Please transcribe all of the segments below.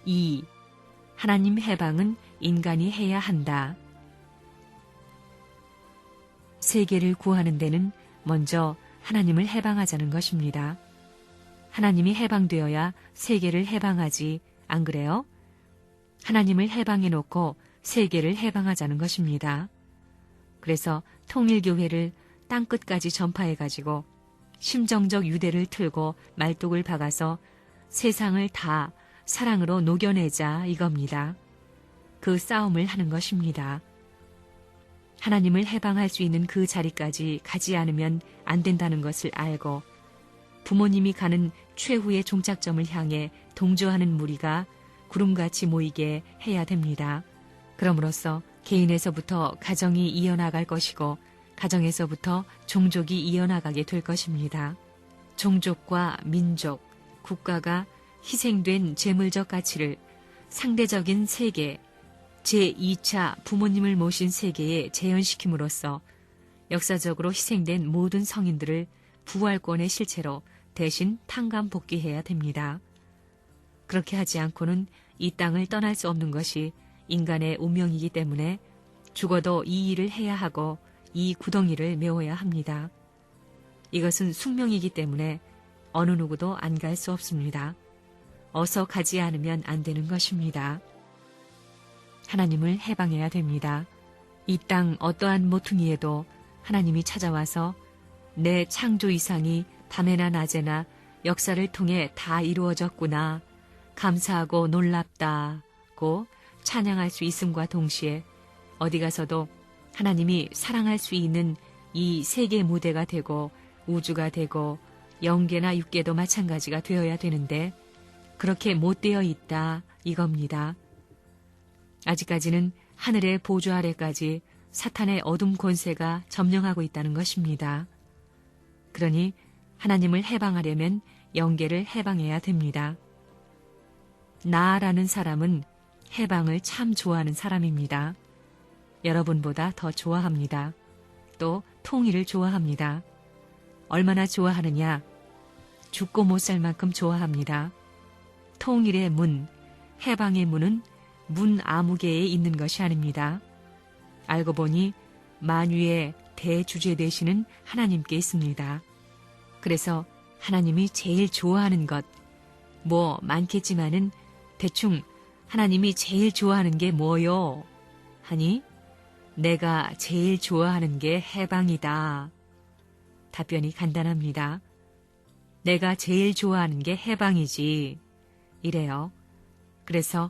2. 하나님 해방은 인간이 해야 한다. 세계를 구하는 데는 먼저 하나님을 해방하자는 것입니다. 하나님이 해방되어야 세계를 해방하지, 안 그래요? 하나님을 해방해놓고 세계를 해방하자는 것입니다. 그래서 통일교회를 땅끝까지 전파해가지고 심정적 유대를 틀고 말뚝을 박아서 세상을 다 사랑으로 녹여내자 이겁니다. 그 싸움을 하는 것입니다. 하나님을 해방할 수 있는 그 자리까지 가지 않으면 안 된다는 것을 알고 부모님이 가는 최후의 종착점을 향해 동조하는 무리가 구름같이 모이게 해야 됩니다. 그럼으로써 개인에서부터 가정이 이어나갈 것이고 가정에서부터 종족이 이어나가게 될 것입니다. 종족과 민족, 국가가 희생된 재물적 가치를 상대적인 세계, 제2차 부모님을 모신 세계에 재현시킴으로써 역사적으로 희생된 모든 성인들을 부활권의 실체로 대신 탕감복귀해야 됩니다. 그렇게 하지 않고는 이 땅을 떠날 수 없는 것이 인간의 운명이기 때문에 죽어도 이 일을 해야 하고 이 구덩이를 메워야 합니다. 이것은 숙명이기 때문에 어느 누구도 안 갈 수 없습니다. 어서 가지 않으면 안 되는 것입니다. 하나님을 해방해야 됩니다. 이 땅 어떠한 모퉁이에도 하나님이 찾아와서 내 창조 이상이 밤에나 낮에나 역사를 통해 다 이루어졌구나, 감사하고 놀랍다고 찬양할 수 있음과 동시에 어디 가서도 하나님이 사랑할 수 있는 이 세계 무대가 되고 우주가 되고 영계나 육계도 마찬가지가 되어야 되는데 그렇게 못 되어 있다 이겁니다. 아직까지는 하늘의 보좌 아래까지 사탄의 어둠 권세가 점령하고 있다는 것입니다. 그러니 하나님을 해방하려면 영계를 해방해야 됩니다. 나라는 사람은 해방을 참 좋아하는 사람입니다. 여러분보다 더 좋아합니다. 또 통일을 좋아합니다. 얼마나 좋아하느냐? 죽고 못 살 만큼 좋아합니다. 통일의 문, 해방의 문은 문 아무개에 있는 것이 아닙니다. 알고 보니 만유의 대주제 되시는 하나님께 있습니다. 그래서 하나님이 제일 좋아하는 것, 뭐 많겠지만은 대충 하나님이 제일 좋아하는 게 뭐요? 하니 내가 제일 좋아하는 게 해방이다. 답변이 간단합니다. 내가 제일 좋아하는 게 해방이지. 이래요. 그래서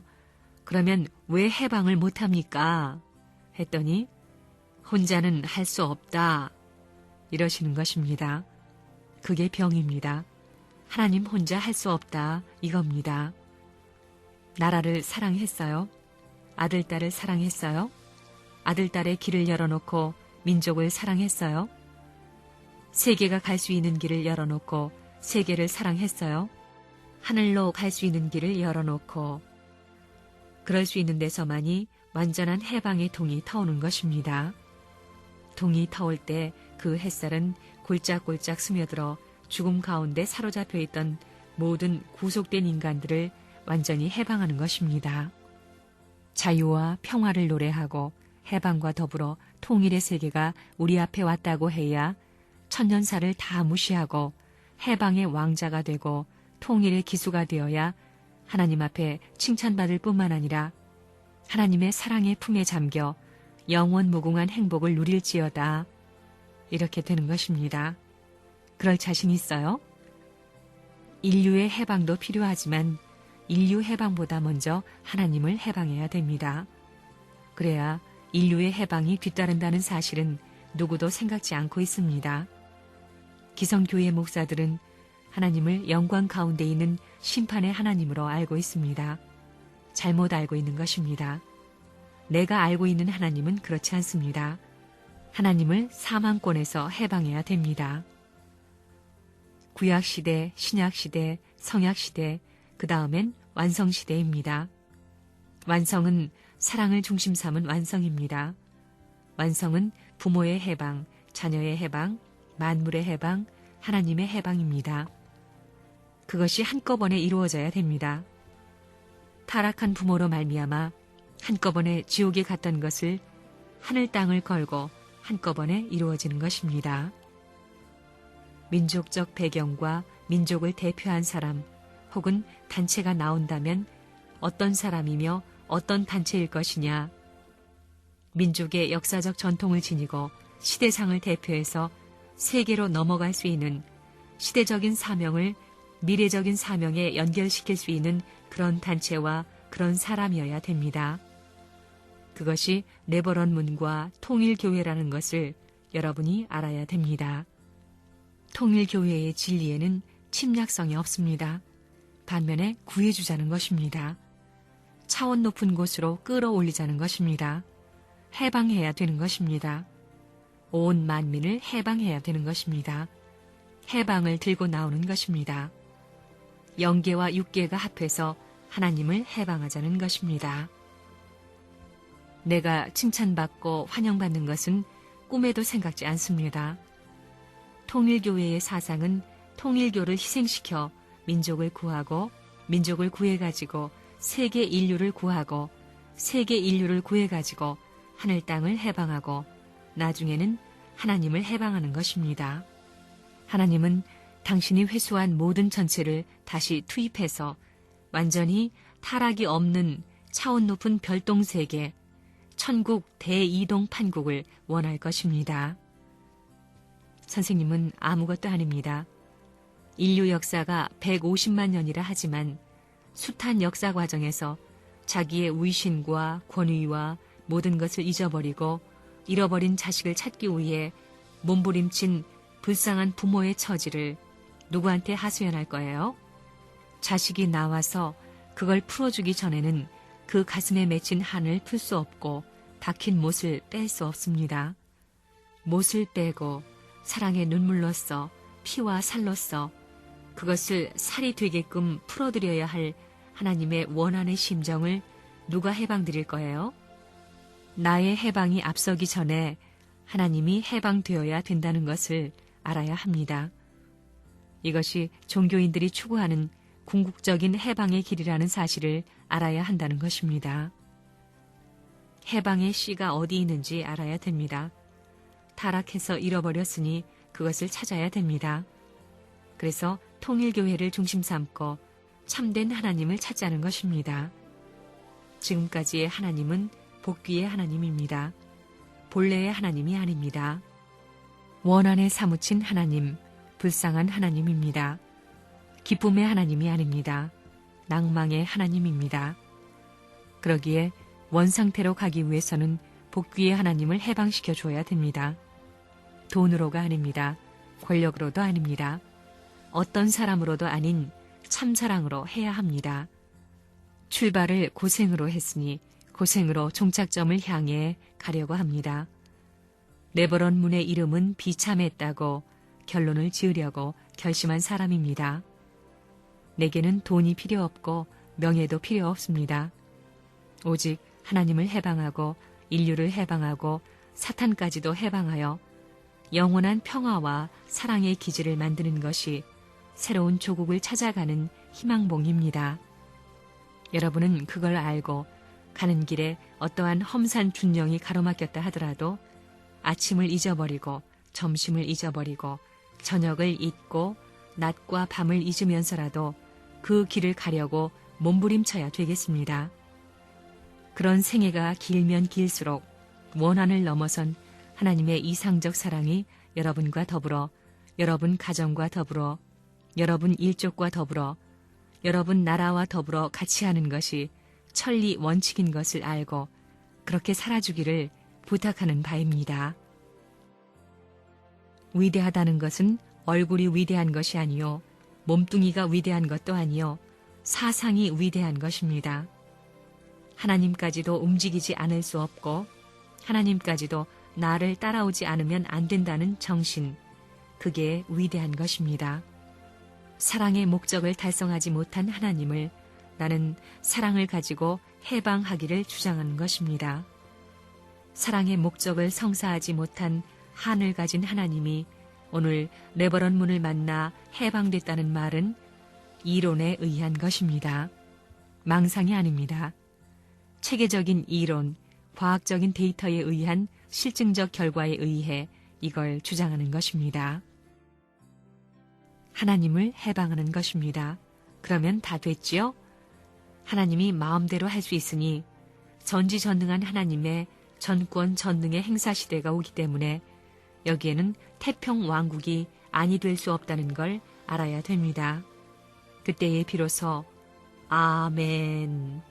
그러면 왜 해방을 못합니까? 했더니 혼자는 할 수 없다. 이러시는 것입니다. 그게 병입니다. 하나님 혼자 할 수 없다. 이겁니다. 나라를 사랑했어요? 아들, 딸을 사랑했어요? 아들, 딸의 길을 열어놓고 민족을 사랑했어요? 세계가 갈 수 있는 길을 열어놓고 세계를 사랑했어요? 하늘로 갈 수 있는 길을 열어놓고 그럴 수 있는 데서만이 완전한 해방의 동이 터오는 것입니다. 동이 터올 때 그 햇살은 골짝골짝 스며들어 죽음 가운데 사로잡혀 있던 모든 구속된 인간들을 완전히 해방하는 것입니다. 자유와 평화를 노래하고 해방과 더불어 통일의 세계가 우리 앞에 왔다고 해야 천년사를 다 무시하고 해방의 왕자가 되고 통일의 기수가 되어야 하나님 앞에 칭찬받을 뿐만 아니라 하나님의 사랑의 품에 잠겨 영원 무궁한 행복을 누릴지어다. 이렇게 되는 것입니다. 그럴 자신 있어요? 인류의 해방도 필요하지만 인류 해방보다 먼저 하나님을 해방해야 됩니다. 그래야 인류의 해방이 뒤따른다는 사실은 누구도 생각지 않고 있습니다. 기성교회 목사들은 하나님을 영광 가운데 있는 심판의 하나님으로 알고 있습니다. 잘못 알고 있는 것입니다. 내가 알고 있는 하나님은 그렇지 않습니다. 하나님을 사망권에서 해방해야 됩니다. 구약시대, 신약시대, 성약시대, 그 다음엔 완성시대입니다. 완성은 사랑을 중심 삼은 완성입니다. 완성은 부모의 해방, 자녀의 해방, 만물의 해방, 하나님의 해방입니다. 그것이 한꺼번에 이루어져야 됩니다. 타락한 부모로 말미암아 한꺼번에 지옥에 갔던 것을 하늘 땅을 걸고 한꺼번에 이루어지는 것입니다. 민족적 배경과 민족을 대표한 사람 혹은 단체가 나온다면 어떤 사람이며 어떤 단체일 것이냐. 민족의 역사적 전통을 지니고 시대상을 대표해서 세계로 넘어갈 수 있는 시대적인 사명을 미래적인 사명에 연결시킬 수 있는 그런 단체와 그런 사람이어야 됩니다. 그것이 레버런문과 통일교회라는 것을 여러분이 알아야 됩니다. 통일교회의 진리에는 침략성이 없습니다. 반면에 구해주자는 것입니다. 차원 높은 곳으로 끌어올리자는 것입니다. 해방해야 되는 것입니다. 온 만민을 해방해야 되는 것입니다. 해방을 들고 나오는 것입니다. 영계와 육계가 합해서 하나님을 해방하자는 것입니다. 내가 칭찬받고 환영받는 것은 꿈에도 생각지 않습니다. 통일교회의 사상은 통일교를 희생시켜 민족을 구하고 민족을 구해가지고 세계 인류를 구하고 세계 인류를 구해가지고 하늘 땅을 해방하고 나중에는 하나님을 해방하는 것입니다. 하나님은 당신이 회수한 모든 전체를 다시 투입해서 완전히 타락이 없는 차원 높은 별동세계, 천국 대이동 판국을 원할 것입니다. 선생님은 아무것도 아닙니다. 인류 역사가 150만 년이라 하지만 숱한 역사 과정에서 자기의 위신과 권위와 모든 것을 잊어버리고 잃어버린 자식을 찾기 위해 몸부림친 불쌍한 부모의 처지를 누구한테 하소연할 거예요? 자식이 나와서 그걸 풀어주기 전에는 그 가슴에 맺힌 한을 풀 수 없고 박힌 못을 뺄 수 없습니다. 못을 빼고 사랑의 눈물로써 피와 살로써 그것을 살이 되게끔 풀어드려야 할 하나님의 원한의 심정을 누가 해방드릴 거예요? 나의 해방이 앞서기 전에 하나님이 해방되어야 된다는 것을 알아야 합니다. 이것이 종교인들이 추구하는 궁극적인 해방의 길이라는 사실을 알아야 한다는 것입니다. 해방의 씨가 어디 있는지 알아야 됩니다. 타락해서 잃어버렸으니 그것을 찾아야 됩니다. 그래서 통일교회를 중심 삼고 참된 하나님을 찾자는 것입니다. 지금까지의 하나님은 복귀의 하나님입니다. 본래의 하나님이 아닙니다. 원한에 사무친 하나님, 불쌍한 하나님입니다. 기쁨의 하나님이 아닙니다. 낭망의 하나님입니다. 그러기에 원상태로 가기 위해서는 복귀의 하나님을 해방시켜 줘야 됩니다. 돈으로가 아닙니다. 권력으로도 아닙니다. 어떤 사람으로도 아닌 참사랑으로 해야 합니다. 출발을 고생으로 했으니 고생으로 종착점을 향해 가려고 합니다. 레버런문의 이름은 비참했다고 결론을 지으려고 결심한 사람입니다. 내게는 돈이 필요 없고 명예도 필요 없습니다. 오직 하나님을 해방하고 인류를 해방하고 사탄까지도 해방하여 영원한 평화와 사랑의 기지를 만드는 것이 새로운 조국을 찾아가는 희망봉입니다. 여러분은 그걸 알고 가는 길에 어떠한 험산 둔령이 가로막혔다 하더라도 아침을 잊어버리고 점심을 잊어버리고 저녁을 잊고 낮과 밤을 잊으면서라도 그 길을 가려고 몸부림쳐야 되겠습니다. 그런 생애가 길면 길수록 원한을 넘어선 하나님의 이상적 사랑이 여러분과 더불어 여러분 가정과 더불어 여러분 일족과 더불어 여러분 나라와 더불어 같이 하는 것이 천리 원칙인 것을 알고 그렇게 살아주기를 부탁하는 바입니다. 위대하다는 것은 얼굴이 위대한 것이 아니요 몸뚱이가 위대한 것도 아니요 사상이 위대한 것입니다. 하나님까지도 움직이지 않을 수 없고 하나님까지도 나를 따라오지 않으면 안 된다는 정신, 그게 위대한 것입니다. 사랑의 목적을 달성하지 못한 하나님을 나는 사랑을 가지고 해방하기를 주장하는 것입니다. 사랑의 목적을 성사하지 못한 한을 가진 하나님이 오늘 레버런문을 만나 해방됐다는 말은 이론에 의한 것입니다. 망상이 아닙니다. 체계적인 이론, 과학적인 데이터에 의한 실증적 결과에 의해 이걸 주장하는 것입니다. 하나님을 해방하는 것입니다. 그러면 다 됐지요? 하나님이 마음대로 할 수 있으니 전지전능한 하나님의 전권 전능의 행사 시대가 오기 때문에 여기에는 태평 왕국이 아니 될 수 없다는 걸 알아야 됩니다. 그때에 비로소 아멘이지요.